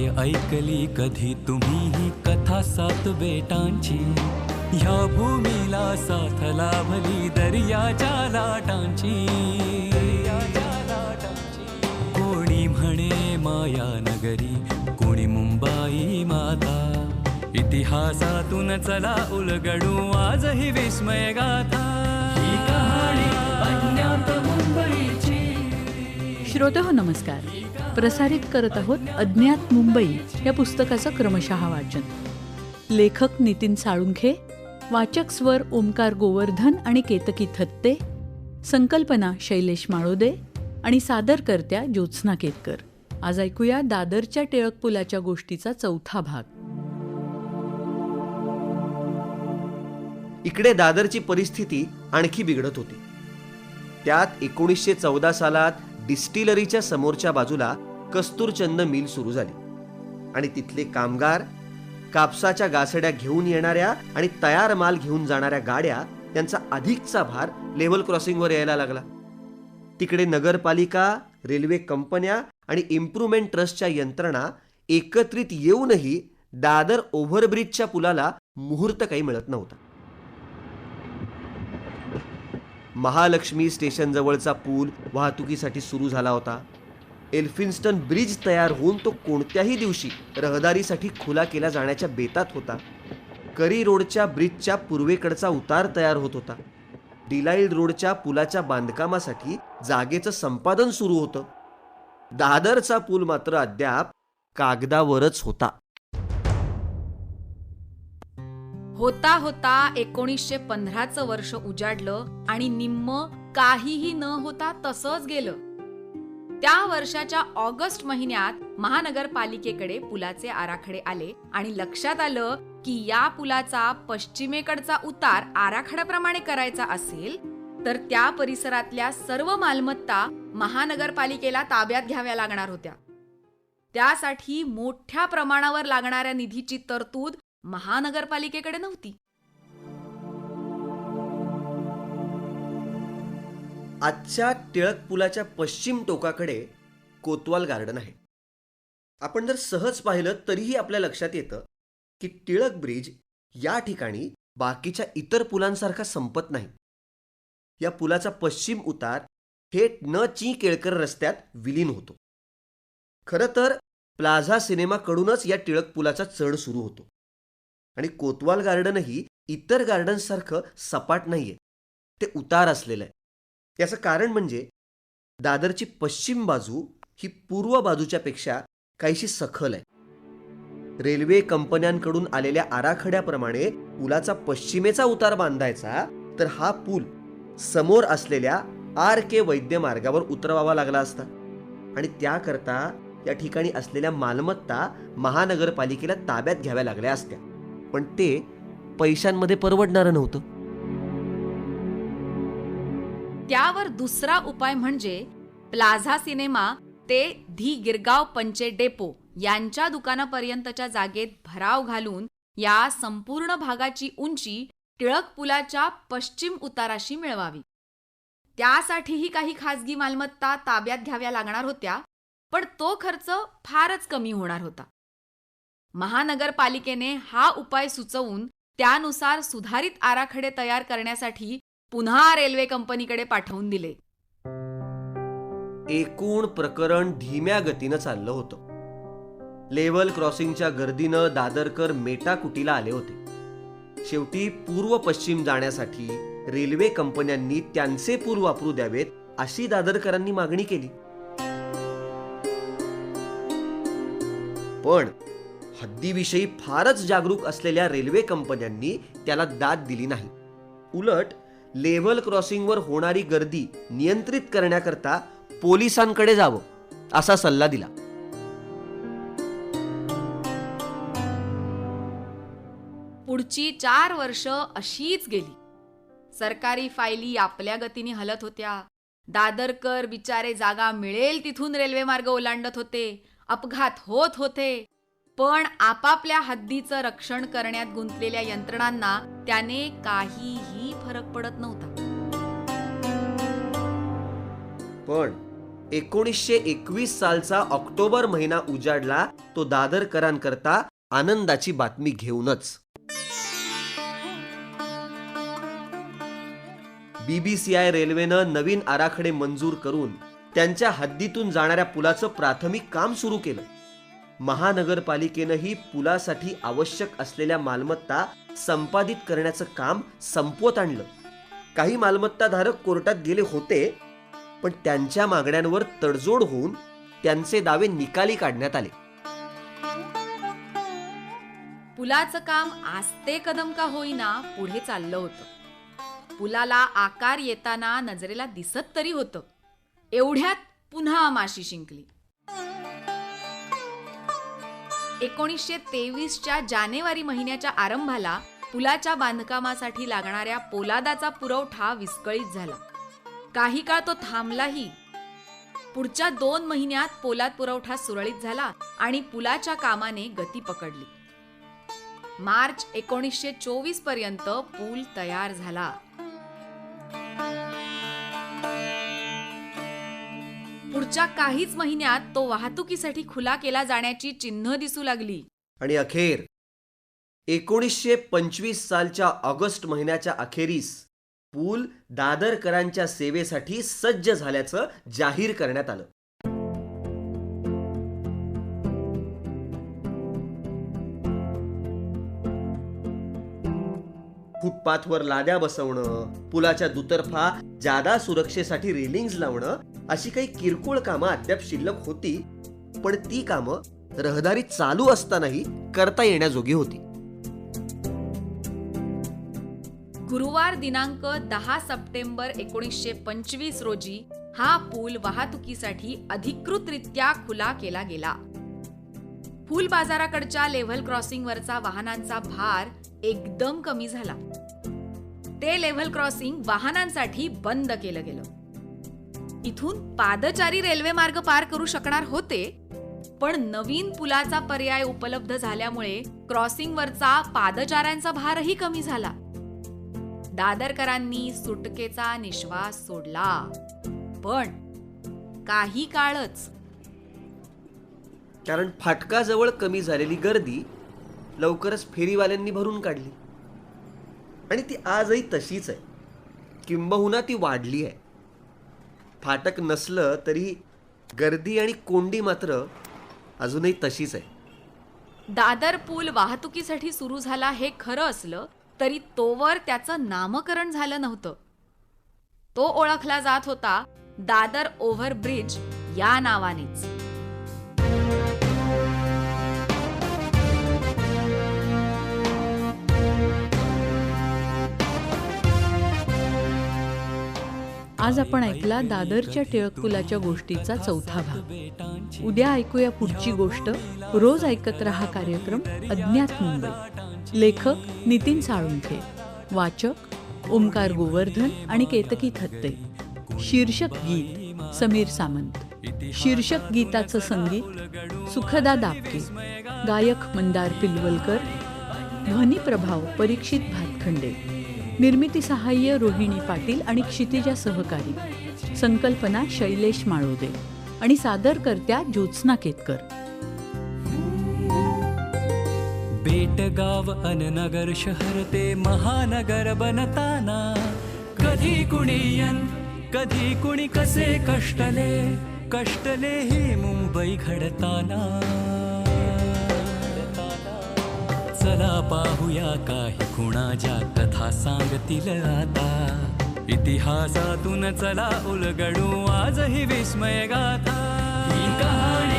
काय ऐकली कधी तुम्ही ही कथा सात बेटांची? ह्या भूमीला साथ लाभली दर्याच्या लाटांची. कोणी म्हणे माया नगरी, कोणी मुंबाई माता. इतिहासातून चला उलगडू आज ही विस्मय गाथा. ही कहाणी अज्ञात मुंबईची. श्रोतेहो नमस्कार. प्रसारित करत आहोत अज्ञात मुंबई या पुस्तकाचं क्रमशः वाचन. लेखक नितीन साळुंखे, वाचक स्वर ओमकार गोवर्धन आणि केतकी थत्ते, संकल्पना शैलेश माळोदे आणि सादरकर्त्या ज्योत्स्ना केतकर. आज ऐकूया दादरच्या टिळक पुलाच्या गोष्टीचा चौथा भाग. इकडे दादरची परिस्थिती आणखी बिघडत होती. त्यात 1914 सालात डिस्टिलरीच्या समोरच्या बाजूला कस्तुरचंद मिल सुरू झाली आणि तिथले कामगार कापसाच्या गासड्या घेऊन येणाऱ्या आणि तयार माल घेऊन जाणाऱ्या गाड्या यांचा अधिकचा भार लेव्हल क्रॉसिंगवर यायला लागला. तिकडे नगरपालिका, रेल्वे कंपन्या आणि इम्प्रूव्हमेंट ट्रस्टच्या यंत्रणा एकत्रित येऊनही दादर ओव्हरब्रिजच्या पुलाला मुहूर्त काही मिळत नव्हता. महालक्ष्मी स्टेशन जवळचा पूल वाहतुकीसाठी सुरू झाला होता. एल्फिन्स्टन ब्रिज तयार होऊन तो कोणत्याही दिवशी रहदारीसाठी खुला केला जाण्याच्या बेतात होता. करी रोडच्या ब्रिजच्या पूर्वेकडचा उतार तयार होत होता. डिलाइड रोडच्या पुलाच्या बांधकामासाठी जागेचं संपादन सुरू होतं. दादरचा पूल मात्र अद्याप कागदावरच होता. होता होता 1915चं वर्ष उजाडलं आणि निम्म काहीही न होता तसंच गेलं. त्या वर्षाच्या ऑगस्ट महिन्यात महानगरपालिकेकडे पुलाचे आराखडे आले आणि लक्षात आलं की या पुलाचा पश्चिमेकडचा उतार आराखड्याप्रमाणे करायचा असेल तर त्या परिसरातल्या सर्व मालमत्ता महानगरपालिकेला ताब्यात घ्याव्या लागणार होत्या. त्यासाठी मोठ्या प्रमाणावर लागणाऱ्या निधीची तरतूद महानगरपालिकेकडे नव्हती. आजच्या टिळक पुलाच्या पश्चिम टोकाकडे कोतवाल गार्डन आहे. आपण जर सहज पाहिलं तरीही आपल्या लक्षात येतं की टिळक ब्रिज या ठिकाणी बाकीच्या इतर पुलांसारखा संपत नाही. या पुलाचा पश्चिम उतार थेट न ची केळकर रस्त्यात विलीन होतो. खरं तर प्लाझा सिनेमाकडूनच या टिळक पुलाचा चढ सुरू होतो आणि कोतवाल गार्डनही इतर गार्डन्ससारखं सपाट नाहीये, ते उतार असलेलं आहे. याचं कारण म्हणजे दादरची पश्चिम बाजू ही पूर्व बाजूच्या पेक्षा काहीशी सखल आहे. रेल्वे कंपन्यांकडून आलेल्या आराखड्याप्रमाणे पुलाचा पश्चिमेचा उतार बांधायचा तर हा पूल समोर असलेल्या RK वैद्य मार्गावर उतरवावा लागला असता आणि त्याकरता या ठिकाणी असलेल्या मालमत्ता महानगरपालिकेला ताब्यात घ्याव्या लागल्या असत्या. पण ते पैशांमध्ये परवडणारं नव्हतं. त्यावर दुसरा उपाय म्हणजे प्लाझा सिनेमा ते धी गिरगाव पंचे डेपो यांच्या दुकानापर्यंतच्या जागेत भराव घालून या संपूर्ण भागाची उंची टिळक पुलाच्या पश्चिम उताराशी मिळवावी. त्यासाठीही काही खासगी मालमत्ता ताब्यात घ्याव्या लागणार होत्या, पण तो खर्च फारच कमी होणार होता. महानगरपालिकेने हा उपाय सुचवून त्यानुसार सुधारित आराखडे तयार करण्यासाठी पुन्हा रेल्वे कंपनीकडे पाठवून दिले. एकूण प्रकरण धीम्या गतीनं चाललं होतं. लेव्हल क्रॉसिंगच्या गर्दीनं दादरकर मेटाकुटीला आले होते. शेवटी पूर्व पश्चिम जाण्यासाठी रेल्वे कंपन्यांनी त्यांचे पूल वापरू द्यावेत अशी दादरकरांनी मागणी केली. पण हद्दीविषयी फारच जागरूक असलेल्या रेल्वे कंपन्यांनी त्याला दाद दिली नाही. उलट लेव्हल क्रॉसिंगवर होणारी गर्दी नियंत्रित करण्याकरता पोलिसांकडे जावं असा सल्ला दिला. पुढची 4 वर्ष अशीच गेली. सरकारी फायली आपल्या गतीने हलत होत्या. दादरकर बिचारे जागा मिळेल तिथून रेल्वे मार्ग ओलांडत होते. अपघात होत होते. पण आपापल्या हद्दीचं रक्षण करण्यात गुंतलेल्या यंत्रणांना त्याने काहीही फरक पडत नव्हता. पण 1921 सालचा ऑक्टोबर महिना उजाडला तो दादरकरांकरता आनंदाची बातमी घेऊनच. BBCI रेल्वेनं नवीन आराखडे मंजूर करून त्यांच्या हद्दीतून जाणाऱ्या पुलाचं प्राथमिक काम सुरू केलं. महानगरपालिकेनंही पुलासाठी आवश्यक असलेल्या मालमत्ता संपादित करण्याचं काम संपवत आणलं. काही मालमत्ताधारक कोर्टात गेले होते, पण त्यांच्या मागण्यांवर तडजोड होऊन त्यांचे दावे निकाली काढण्यात आले. पुलाचं काम आस्ते कदम का होईना पुढे चाललं होतं. पुलाला आकार येताना नजरेला दिसत तरी होतं. एवढ्यात पुन्हा माशी शिंकली. 1923च्या जानेवारी महिन्याच्या आरंभाला पुलाच्या बांधकामासाठी लागणाऱ्या पोलादाचा पुरवठा विस्कळीत झाला. काही काळ तो थांबलाही. पुढच्या 2 महिन्यात पोलाद पुरवठा सुरळीत झाला आणि पुलाच्या कामाने गती पकडली. मार्च 1924 पर्यंत पूल तयार झाला. पुढच्या काहीच महिन्यात तो वाहतुकीसाठी खुला केला जाण्याची चिन्ह दिसू लागली. आणि अखेर 1925 सालच्या ऑगस्ट महिन्याच्या अखेरीस पूल दादरकरांच्या सेवेसाठी सज्ज झाल्याचं जाहीर करण्यात आलं. फुटपाथवर लाद्या बसवणं, पुलाच्या दुतर्फा जादा सुरक्षेसाठी रेलिंग्ज लावणं अशी काही किरकोळ कामं अद्याप शिल्लक होती, पण ती कामं रहदारी चालू असतानाही करता येण्याजोगी होती. गुरुवार दिनांक 10 सप्टेंबर 1925 रोजी हा पूल वाहतुकीसाठी अधिकृतरित्या खुला केला गेला. फुल बाजाराकडच्या लेव्हल क्रॉसिंगवरचा वाहनांचा भार एकदम कमी झाला. ते लेव्हल क्रॉसिंग वाहनांसाठी बंद केलं गेलं. इथून पादचारी रेल्वे मार्ग पार करू शकणार होते, पण नवीन पुलाचा पर्याय उपलब्ध झाल्यामुळे क्रॉसिंगवरचा पादचाऱ्यांचा भारही कमी झाला. दादरकरांनी सुटकेचा निश्वास सोडला. पण काही काळच. कारण फाटकाजवळ कमी झालेली गर्दी लवकरच फेरीवाल्यांनी भरून काढली. आणि ती आजही तशीच आहे, किंबहुना ती वाढली आहे. फाटक नसलं तरी गर्दी आणि कोंडी मात्र अजूनही तशीच आहे. दादर पूल वाहतुकीसाठी सुरू झाला हे खरं असलं तरी तोवर त्याचं नामकरण झालं नव्हतं. तो ओळखला जात होता दादर ओव्हरब्रिज या नावानेच. आज आपण ऐकला दादरच्या टिळक पुलाच्या गोष्टीचा 4था भाग. उद्या ऐकूया पुढची गोष्ट. रोज ऐकत रहा कार्यक्रम अज्ञात मुंबई. लेखक नितीन साळुंखे, वाचक ओमकार गोवर्धन आणि केतकी थत्ते. शीर्षक गीत समीर सामंत. शीर्षक गीताचं संगीत सुखदा दापके. गायक मंदार पिलवलकर. ध्वनी प्रभाव परीक्षित भातखंडे. निर्मिती सहाय्य रोहिणी पाटील आणि क्षितिजा सहकारी. संकल्पना शैलेश माळोदे आणि सादरकर्त्या ज्योत्स्ना केतकर. बेटगाव अन नगर शहर ते महानगर बनताना कधी कुणी यन कधी कुणी कसे कष्टले ही मुंबई घडताना. चला पाहूया काही खुणाच्या कथा सांगतील आता. इतिहासातून चला उलगडू आजही विस्मय गाथा. ही कहाणी